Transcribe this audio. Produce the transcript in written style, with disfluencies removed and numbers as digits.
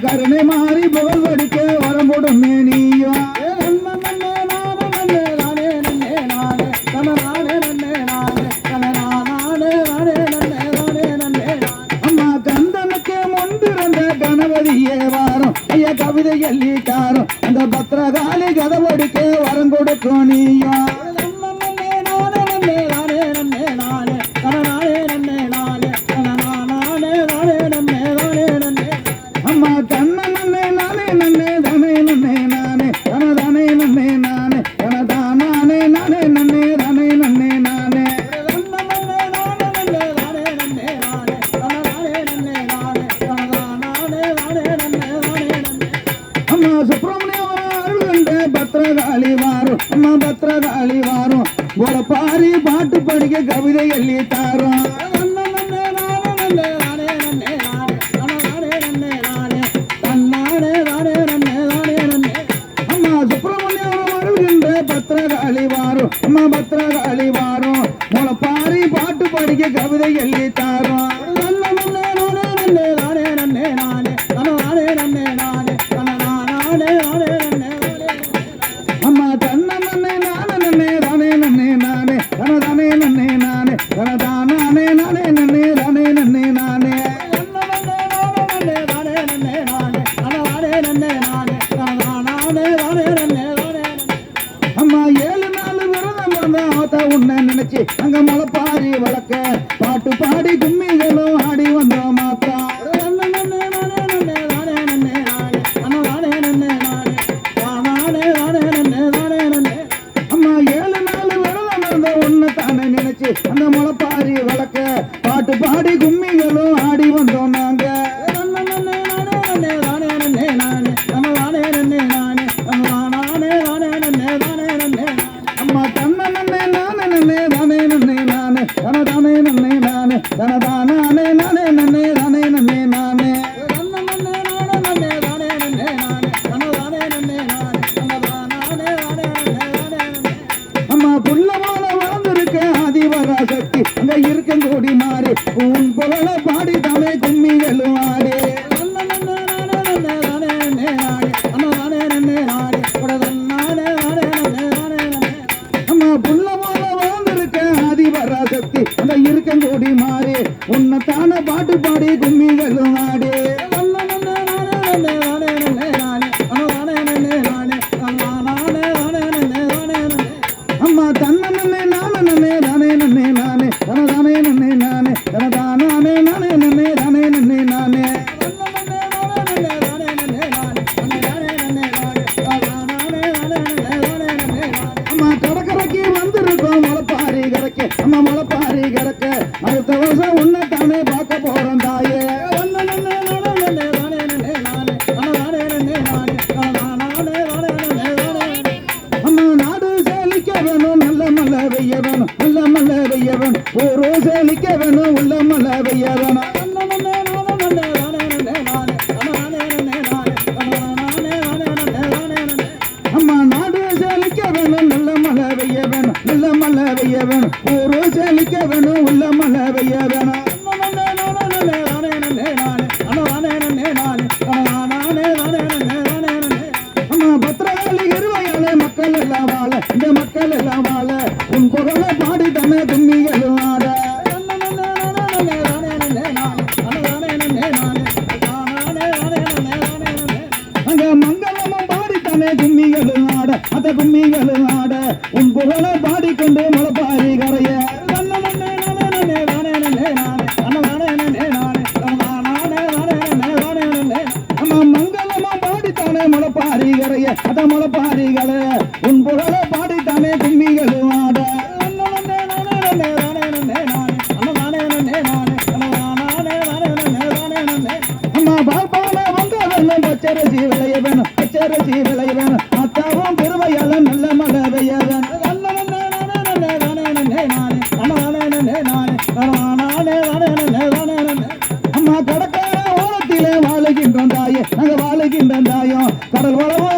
கருணை மாறி புகழ் வடிக்க வரமுடும் மேனியோ அம்மா கந்தனுக்கு முன்பிருந்த கணபதியே வாரம் ஐயா கவிதை எல்லிட்டாரும் அந்த பத்திரகாளி கதை வடிக்க வரம் கொடுக்கும் நீயோ பத்திரகாளி வாரும் பாரி பாட்டு படிக்க கவிதை எல்லி தாரும் அம்மா சுப்பிரமணியம் வருகின்ற பத்திரகாளி வாரும் அம்மா பத்திரகாளி வாரும் பாரி பாட்டு படிக்க கவிதை எல்லி தாரும் உன்னை நினைச்சு அங்க முளைப்பாரி வளர்க்க பாட்டு பாடி கும்மிகளும் ஆடி வந்தோம் மாத்தா அம்மா 7 நாள் விரதம் இருந்த உன்னை தானே நினைச்சு அந்த முளைப்பாரி வளர்க்க பாட்டு பாடி கும்மிகளும் ஆடி வந்தோம் நாங்க அங்க இருக்கங்கூடி மாறி உன் புகழ பாடி தானே கும்மிகளும் ஆடி அம்மா புள்ளமான வாழ்ந்திருக்க ஆதிபராசக்தி அங்க இருக்கங்கூடி மாறி உன்னை தானே பாட்டு பாடி கும்மிகளும் ஆடி அம்மா தன்ன நன்னே நானே நன்னே தானே நன்னே நானே தனதானே நன்னே நானே தனதானே நானே நன்னே தானே நன்னே நானே அம்மா கடற்கரைக்கு வந்திருக்கோம் முளைப்பாரி கரைக்க அம்மா முளைப்பாரி கரைக்க அடுத்த வருஷம் உன்னை தானே பார்க்க போறோம் தாயே நல்ல மல்ல வெய்யவன் ஒரு சேலிக்க வேணும் உள்ள மல்ல வெய்யவன் அம்மா நாடு சேலிக்க வேணும் நல்ல மல்ல வெய்யவன் நல்ல மல்ல வெய்யவன் ஒரு சேலிக்க வேணும் உள்ள மல்ல வெய்யவன் அம்மா பத்திரகாளி இருவையாலே மக்கள் எல்லாம் வாழ இந்த மக்கள் எல்லாம் வாழ உன் புகழ பாடி தன்னை கும்மிகளும் ஆட அங்க மங்களமும் பாடி தன்னை கும்மிகளும் ஆட அத கும்மிகளும் ஆட உன் புகழ பாடிக்கொண்டு முளைப்பாரி கரைய அம்மா மங்களமும் பாடி தானே முளைப்பாரி கரைய அத முளைப்பாரி கரைய உன் புகழ பாடி வேணும் அத்தாவும் பெருமையால நல்ல மழை பெய்ய வேணும் அம்மா கடற்கரை ஓரத்திலே வாழுகின்றோம் தாயே நாங்க வாழுகின்ற தாயம் கடல் வளவோ